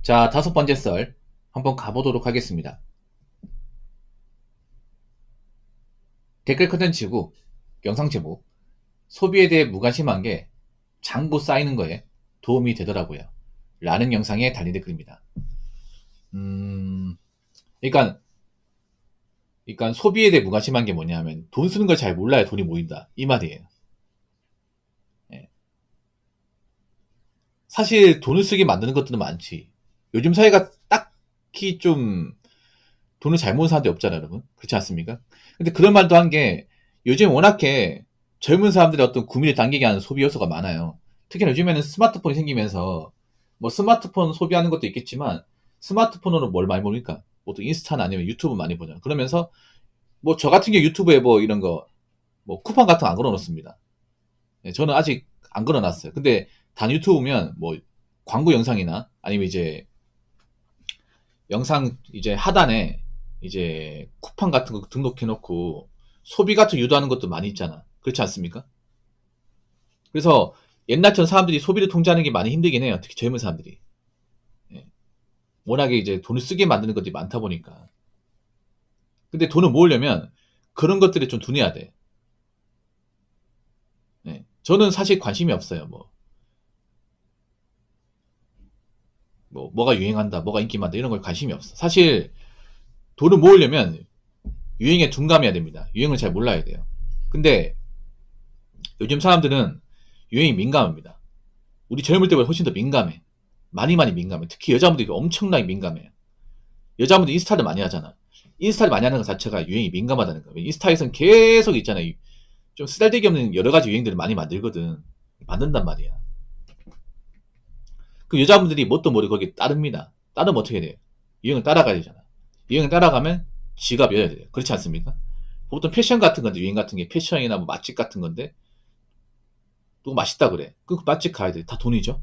자, 다섯 번째 썰 한번 가보도록 하겠습니다. 댓글 컨텐츠고 영상 제목 소비에 대해 무관심한 게 장고 쌓이는 거에 도움이 되더라고요. 라는 영상에 달린 댓글입니다. 그러니까, 소비에 대해 무관심한 게 뭐냐면 돈 쓰는 걸 잘 몰라야 돈이 모인다. 이 말이에요. 예. 사실 돈을 쓰게 만드는 것들은 많지. 요즘 사회가 딱히 좀 돈을 잘 모으는 사람들이 없잖아요, 여러분. 그렇지 않습니까? 근데 그런 말도 한 게 요즘 워낙에 젊은 사람들의 어떤 구미를 당기게 하는 소비 요소가 많아요. 특히나 요즘에는 스마트폰이 생기면서 뭐 스마트폰 소비하는 것도 있겠지만 스마트폰으로 뭘 많이 보니까 보통 인스타나 아니면 유튜브 많이 보잖아요. 그러면서 뭐 저 같은 경우 유튜브에 뭐 이런 거 뭐 쿠팡 같은 거 안 걸어놓습니다. 네, 저는 아직 안 걸어놨어요. 근데 단 유튜브면 뭐 광고 영상이나 아니면 이제 영상 이제 하단에 이제 쿠팡 같은 거 등록해놓고 소비 같은 거 유도하는 것도 많이 있잖아. 그렇지 않습니까? 그래서 옛날처럼 사람들이 소비를 통제하는 게 많이 힘들긴 해요. 특히 젊은 사람들이. 예. 워낙에 이제 돈을 쓰게 만드는 것들이 많다 보니까. 근데 돈을 모으려면 그런 것들에 좀 둔해야 돼. 예. 저는 사실 관심이 없어요. 뭐가 유행한다, 뭐가 인기 많다, 이런 걸 관심이 없어. 사실 돈을 모으려면 유행에 둔감해야 됩니다. 유행을 잘 몰라야 돼요. 근데 요즘 사람들은 유행이 민감합니다. 우리 젊을 때보다 훨씬 더 민감해. 많이 민감해. 특히 여자분들이 엄청나게 민감해요. 여자분들 인스타를 많이 하잖아. 인스타를 많이 하는 것 자체가 유행이 민감하다는 거예요. 인스타에선 계속 있잖아요. 좀 쓰잘데기 없는 여러 가지 유행들을 많이 만들거든. 만든단 말이야. 그 여자분들이 뭣도 모르고 거기에 따릅니다. 따르면 어떻게 돼요? 유행을 따라가야 되잖아. 유행을 따라가면 지갑 여야 돼요. 그렇지 않습니까? 보통 패션 같은 건데, 유행 같은 게 패션이나 뭐 맛집 같은 건데, 누구 맛있다 그래. 그 맛집 가야 돼. 다 돈이죠.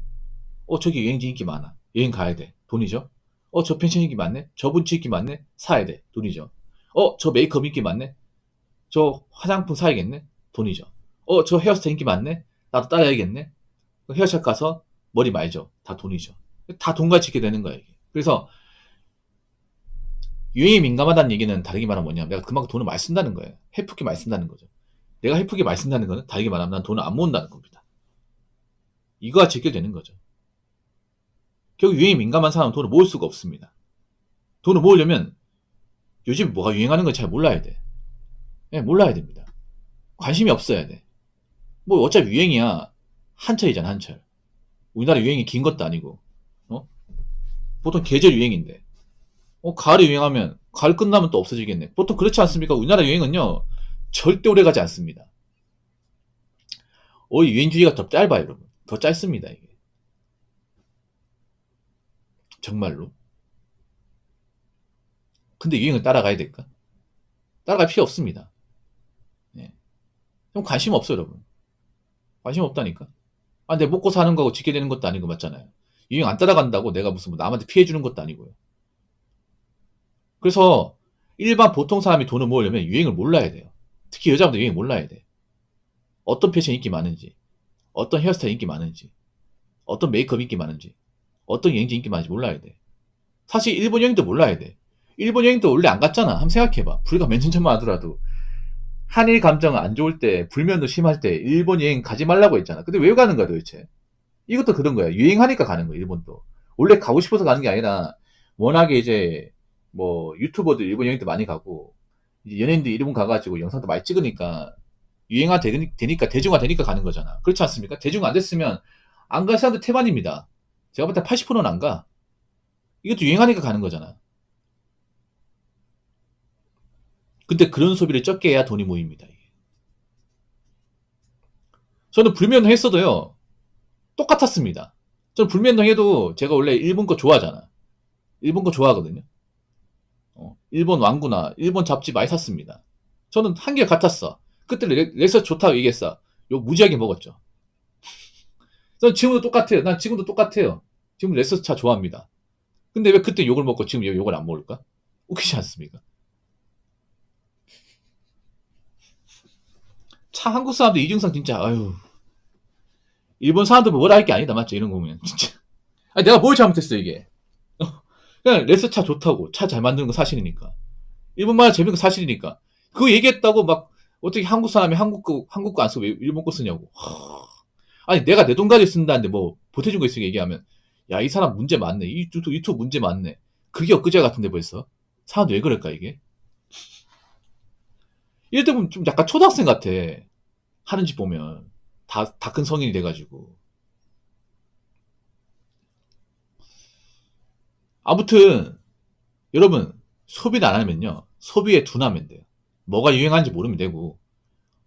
저기 여행지 인기 많아. 여행 가야 돼. 돈이죠. 저 펜션 인기 많네. 저분 인기 많네. 사야 돼. 돈이죠. 저 메이크업 인기 많네. 저 화장품 사야겠네. 돈이죠. 저 헤어스타일 인기 많네. 나도 따라야겠네. 헤어샵 가서 머리 말죠. 다 돈이죠. 다 돈과 짓게 되는 거야, 이게. 그래서 유행에 민감하다는 얘기는 다르게 말하면 뭐냐면 내가 그만큼 돈을 많이 쓴다는 거예요. 헤프게 많이 쓴다는 거죠. 내가 헤프게 많이 쓴다는 거는 다르게 말하면 난 돈을 안 모은다는 겁니다. 이거가 직결되는 거죠. 결국 유행에 민감한 사람은 돈을 모을 수가 없습니다. 돈을 모으려면 요즘 뭐가 유행하는 걸 잘 몰라야 돼. 네, 몰라야 됩니다. 관심이 없어야 돼. 뭐 어차피 유행이야. 한철이잖아, 한철. 우리나라 유행이 긴 것도 아니고. 어? 보통 계절 유행인데. 가을에 유행하면 가을 끝나면 또 없어지겠네. 보통 그렇지 않습니까? 우리나라 유행은요. 절대 오래가지 않습니다. 유행 주기가 더 짧아요, 여러분. 더 짧습니다, 이게. 정말로. 근데 유행을 따라가야 될까? 따라갈 필요 없습니다. 예. 좀 관심 없어요, 여러분. 관심 없다니까. 내 먹고 사는 거고 지게 되는 것도 아니고 맞잖아요. 유행 안 따라간다고 내가 무슨 뭐 남한테 피해 주는 것도 아니고요. 그래서 일반 보통 사람이 돈을 모으려면 유행을 몰라야 돼요. 특히 여자분들 유행 몰라야 돼. 어떤 패션 인기 많은지, 어떤 헤어스타일 인기 많은지, 어떤 메이크업 인기 많은지, 어떤 여행지 인기 많은지 몰라야 돼. 사실 일본 여행도 몰라야 돼. 일본 여행도 원래 안 갔잖아. 한번 생각해봐. 불과 몇 년 전만 하더라도 한일 감정 안 좋을 때, 불면도 심할 때 일본 여행 가지 말라고 했잖아. 근데 왜 가는 거야 도대체? 이것도 그런 거야. 유행하니까 가는 거야, 일본도. 원래 가고 싶어서 가는 게 아니라 워낙에 이제 뭐 유튜버들 일본 여행도 많이 가고 이제 연예인들 일본 가가지고 영상도 많이 찍으니까 유행화 되니까 대중화 되니까 가는 거잖아. 그렇지 않습니까? 대중화 안 됐으면 안 갈 사람들 태반입니다. 제가 볼 때 80%는 안 가. 이것도 유행하니까 가는 거잖아. 근데 그런 소비를 적게 해야 돈이 모입니다. 이게. 저는 불면허 했어도요. 똑같았습니다. 저는 불면허 해도 제가 원래 일본 거 좋아하잖아. 일본 거 좋아하거든요. 일본 왕구나 일본 잡지 많이 샀습니다. 저는 한결 같았어. 그때 렉서스 좋다고 얘기했어. 욕 무지하게 먹었죠. 저는 지금도 똑같아요. 난 지금도 똑같아요. 지금 렉서스 차 좋아합니다. 근데 왜 그때 욕을 먹고 지금 욕을 안 먹을까? 웃기지 않습니까? 차 한국 사람들 이중성 진짜 아유 일본 사람들 뭐라 할 게 아니다 맞죠? 이런 거 보면 진짜. 아니, 내가 뭘 잘못했어 이게? 그냥 레스차 좋다고. 차 잘 만드는 거 사실이니까. 일본 만화 재밌는 거 사실이니까. 그거 얘기했다고 막 어떻게 한국 사람이 한국 거 안 쓰고 왜 일본 거 쓰냐고. 아니 내가 내 돈 가지고 쓴다는데 뭐 보태준 거 있으니까 얘기하면 야 이 사람 문제 많네. 이 유튜브 문제 많네. 그게 엊그제 같은데 벌써. 사람들 왜 그럴까 이게? 이럴 때 보면 좀 약간 초등학생 같아. 하는 짓 보면. 다 큰 성인이 돼가지고. 아무튼 여러분 소비를 안 하면요. 소비에 둔하면 돼요. 뭐가 유행하는지 모르면 되고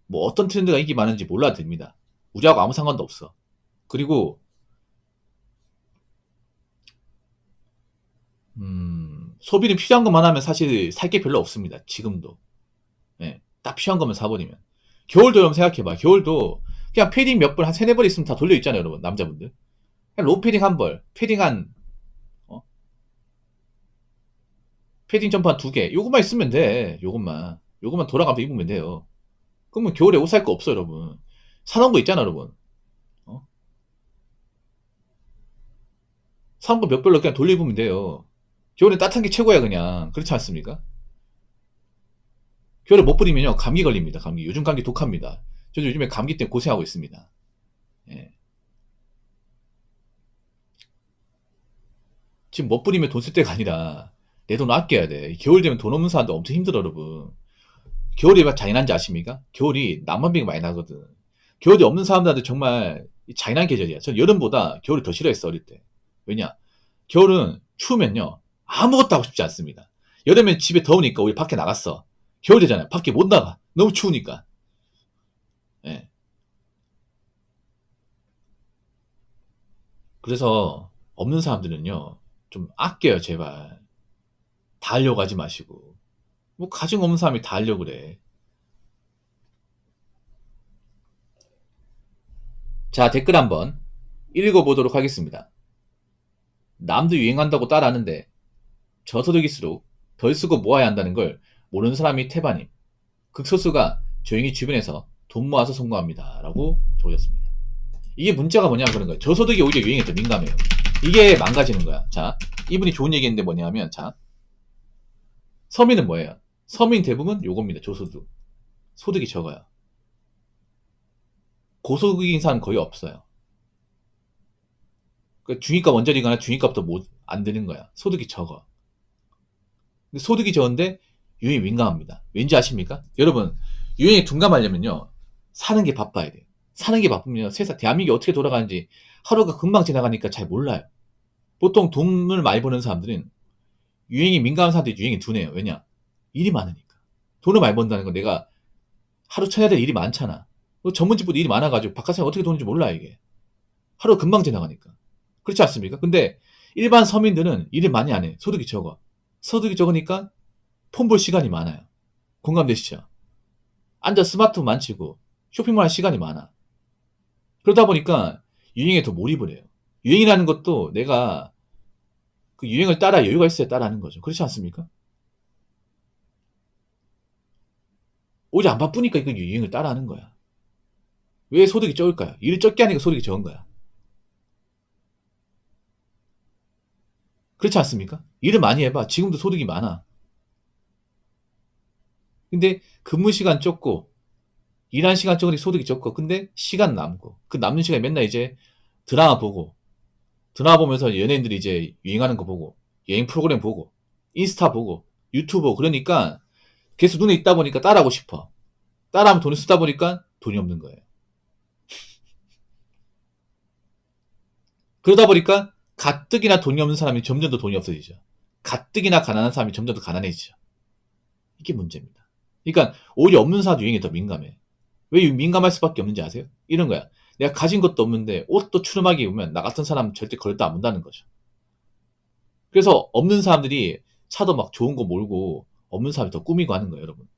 뭐 어떤 트렌드가 인기 많은지 몰라도 됩니다. 우리하고 아무 상관도 없어. 그리고 소비는 필요한 것만 하면 사실 살 게 별로 없습니다. 지금도. 예, 딱 필요한 것만 사버리면. 겨울도 여러분 생각해봐. 겨울도 그냥 패딩 몇 벌, 한 세네 벌 있으면 다 돌려있잖아요, 여러분. 남자분들. 그냥 롱 패딩 한 벌, 패딩 어? 패딩 점퍼 한 두 개. 요것만 있으면 돼. 요것만. 요것만 돌아가면서 입으면 돼요. 그러면 겨울에 옷 살 거 없어, 여러분. 사놓은 거 있잖아, 여러분. 어? 사놓은 거 몇 벌로 그냥 돌려 입으면 돼요. 겨울엔 따뜻한 게 최고야, 그냥. 그렇지 않습니까? 겨울에 못 뿌리면요, 감기 걸립니다, 감기. 요즘 감기 독합니다. 저도 요즘에 감기 때문에 고생하고 있습니다. 예. 지금 못 뿌리면 돈 쓸 때가 아니라 내 돈 아껴야 돼. 겨울 되면 돈 없는 사람도 엄청 힘들어, 여러분. 겨울이 왜 잔인한지 아십니까? 겨울이 난방비가 많이 나거든. 겨울이 없는 사람들한테 정말 잔인한 계절이야. 전 여름보다 겨울을 더 싫어했어, 어릴 때. 왜냐? 겨울은 추우면요, 아무것도 하고 싶지 않습니다. 여름엔 집에 더우니까 우리 밖에 나갔어. 겨울 되잖아요. 밖에 못 나가. 너무 추우니까. 예. 그래서 없는 사람들은요, 좀 아껴요, 제발. 다 하려고 하지 마시고. 뭐 가진 거 없는 사람이 다 하려고 그래. 자, 댓글 한번 읽어보도록 하겠습니다. 남도 유행한다고 따라하는데 저소득일수록 덜 쓰고 모아야 한다는 걸 모르는 사람이 태반임. 극소수가 조용히 주변에서 돈 모아서 성공합니다. 라고 적으셨습니다. 이게 문제가 뭐냐면 그런 거예요. 저소득이 오히려 유행에 더 민감해요. 이게 망가지는 거야. 자, 이분이 좋은 얘기했는데 뭐냐면, 자, 서민은 뭐예요? 서민 대부분 요겁니다. 저소득. 소득이 적어요. 고소득인 사람 거의 없어요. 그러니까 중위값 원전이거나 중위값도 안 드는 거야. 소득이 적어. 근데 소득이 적은데 유행에 민감합니다. 왠지 아십니까? 여러분, 유행에 둔감하려면요, 사는 게 바빠야 돼요. 사는 게 바쁘면 세상, 대한민국이 어떻게 돌아가는지 하루가 금방 지나가니까 잘 몰라요. 보통 돈을 많이 버는 사람들은 유행이 민감한 사람들이 유행에 둔해요. 왜냐? 일이 많으니까. 돈을 많이 번다는 건 내가 하루 쳐야 될 일이 많잖아. 전문직보다 일이 많아가지고 바깥 사람이 어떻게 도는지 몰라, 이게. 하루 금방 지나가니까. 그렇지 않습니까? 근데 일반 서민들은 일을 많이 안 해. 소득이 적어. 소득이 적으니까 폰 볼 시간이 많아요. 공감되시죠? 앉아 스마트폰 만지고 쇼핑몰 할 시간이 많아. 그러다 보니까 유행에 더 몰입을 해요. 유행이라는 것도 내가 그 유행을 따라 여유가 있어야 따라하는 거죠. 그렇지 않습니까? 오히려 안 바쁘니까 이거 유행을 따라하는 거야. 왜 소득이 적을까요? 일을 적게 하니까 소득이 적은 거야. 그렇지 않습니까? 일을 많이 해봐. 지금도 소득이 많아. 근데 근무 시간 적고 일한 시간 적으니 소득이 적고 근데 시간 남고 그 남는 시간에 맨날 이제 드라마 보고 드라마 보면서 연예인들이 이제 유행하는 거 보고 여행 프로그램 보고 인스타 보고 유튜브 보고 그러니까 계속 눈에 있다 보니까 따라하고 싶어. 따라하면 돈을 쓰다 보니까 돈이 없는 거예요. 그러다 보니까 가뜩이나 돈이 없는 사람이 점점 더 돈이 없어지죠. 가뜩이나 가난한 사람이 점점 더 가난해지죠. 이게 문제입니다. 그러니까 오히려 없는 사람도 유행에 더 민감해. 왜 민감할 수밖에 없는지 아세요? 이런 거야. 내가 가진 것도 없는데 옷도 추름하게 입으면 나 같은 사람은 절대 걸다 안 문다는 거죠. 그래서 없는 사람들이 차도 막 좋은 거 몰고 없는 사람이 더 꾸미고 하는 거예요, 여러분.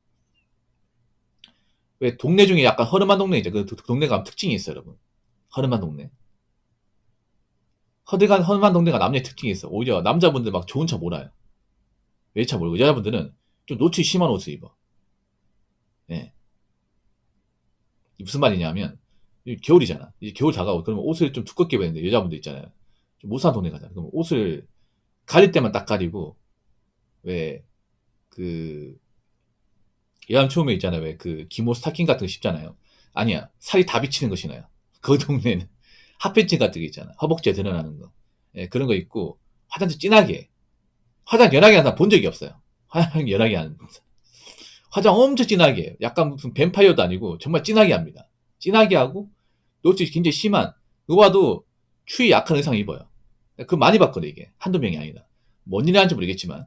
왜 동네 중에 약간 허름한 동네 이제 그 동네 가면 특징이 있어요, 여러분. 허름한 동네. 허름한 동네가 남녀의 특징이 있어. 오히려 남자분들 막 좋은 차 몰아요. 외차 몰고 여자분들은 좀 노출이 심한 옷을 입어. 예. 무슨 말이냐면 겨울이잖아. 이제 겨울 다가오고 그러면 옷을 좀 두껍게 입어야 되는데 여자분들 있잖아요. 좀 못사는 동네 가잖아. 그럼 옷을 가릴 때만 딱 가리고, 왜, 그, 여암 처음에 있잖아요. 왜, 그, 기모 스타킹 같은 거 입잖아요. 아니야. 살이 다 비치는 거 신어요. 그 동네는. 핫팬츠 같은 거 있잖아. 허벅지에 드러나는 거. 예, 그런 거 입고, 화장 진하게 해. 화장 연하게 하는 사람 본 적이 없어요. 화장 연하게 하는 사람. 화장 엄청 진하게 해요. 약간 무슨 뱀파이어도 아니고, 정말 진하게 합니다. 진하게 하고, 노출이 굉장히 심한, 누가 봐도 추위 약한 의상 입어요. 그거 많이 봤거든, 이게. 한두 명이 아니다. 뭔 일이 하는지 모르겠지만.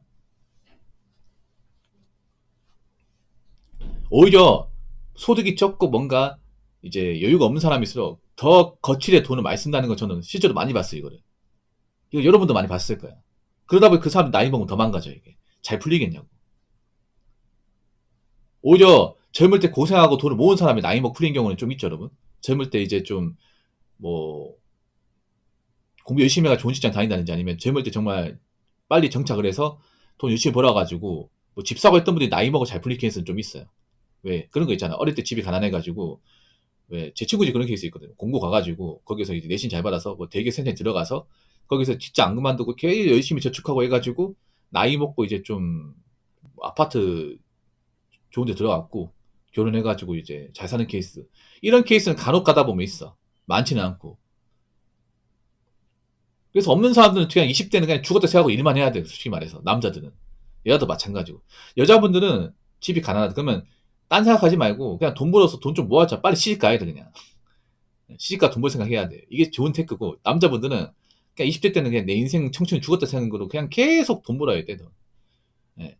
오히려 소득이 적고 뭔가 이제 여유가 없는 사람일수록 더 거칠게 돈을 많이 쓴다는 거 저는 실제로 많이 봤어요, 이거를. 이거 여러분도 많이 봤을 거야. 그러다 보니 그 사람 나이 먹으면 더 망가져, 이게. 잘 풀리겠냐고. 오히려 젊을 때 고생하고 돈을 모은 사람이 나이 먹고 풀린 경우는 좀 있죠, 여러분. 젊을 때 이제 좀, 뭐, 공부 열심히 해가 좋은 직장 다닌다든지 아니면 젊을 때 정말 빨리 정착을 해서 돈 열심히 벌어가지고 뭐 집 사고 했던 분들이 나이 먹어 잘 풀린 케이스는 좀 있어요. 왜? 그런 거 있잖아. 어릴 때 집이 가난해가지고 왜 제 친구 집 그런 케이스 있거든요. 공고 가가지고 거기서 이제 내신 잘 받아서 뭐 대개 센터에 들어가서 거기서 진짜 안 그만두고 계속 열심히 저축하고 해가지고 나이 먹고 이제 좀 아파트 좋은 데 들어갔고 결혼해가지고 이제 잘 사는 케이스. 이런 케이스는 간혹 가다 보면 있어. 많지는 않고. 그래서 없는 사람들은 그냥 20대는 그냥 죽었다 생각하고 일만 해야 돼. 솔직히 말해서. 남자들은. 여자도 마찬가지고. 여자분들은 집이 가난하다. 그러면 딴 생각하지 말고 그냥 돈 벌어서 돈 좀 모아자. 빨리 시집 가야 돼, 그냥. 시집가 돈 벌 생각해야 돼. 이게 좋은 테크고. 남자분들은 그냥 20대 때는 그냥 내 인생 청춘이 죽었다 생각으로 그냥 계속 돈 벌어야 돼. 너. 예.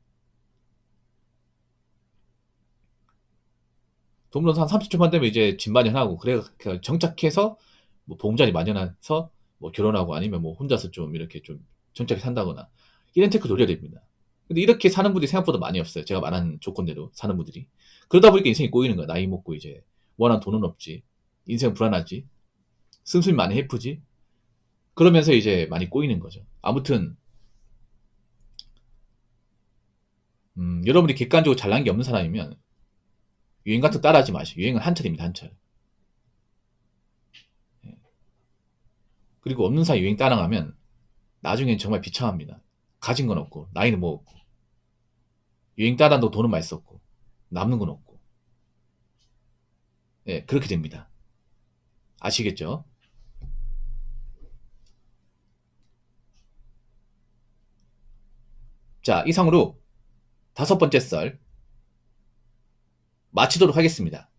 돈 벌어서 한 30초만 되면 이제 집 마련하고 그래 정착해서 뭐 보험자리 마련해서 뭐 결혼하고 아니면 뭐 혼자서 좀 이렇게 좀 정착해 산다거나 이런 테크 노려야 됩니다. 근데 이렇게 사는 분들이 생각보다 많이 없어요. 제가 말한 조건대로 사는 분들이. 그러다 보니까 인생이 꼬이는 거야. 나이 먹고 이제 원하는 돈은 없지. 인생 불안하지. 씀씀이 많이 해프지. 그러면서 이제 많이 꼬이는 거죠. 아무튼 여러분이 객관적으로 잘난 게 없는 사람이면 유행 같은 거 따라하지 마시고 유행은 한철입니다. 한철. 예. 그리고 없는 사람 유행 따라가면 나중엔 정말 비참합니다. 가진 건 없고 나이는 뭐 없고 유행 따라도 돈은 많이 썼고 남는 건 없고 예, 그렇게 됩니다. 아시겠죠? 자, 이상으로 다섯 번째 썰 마치도록 하겠습니다.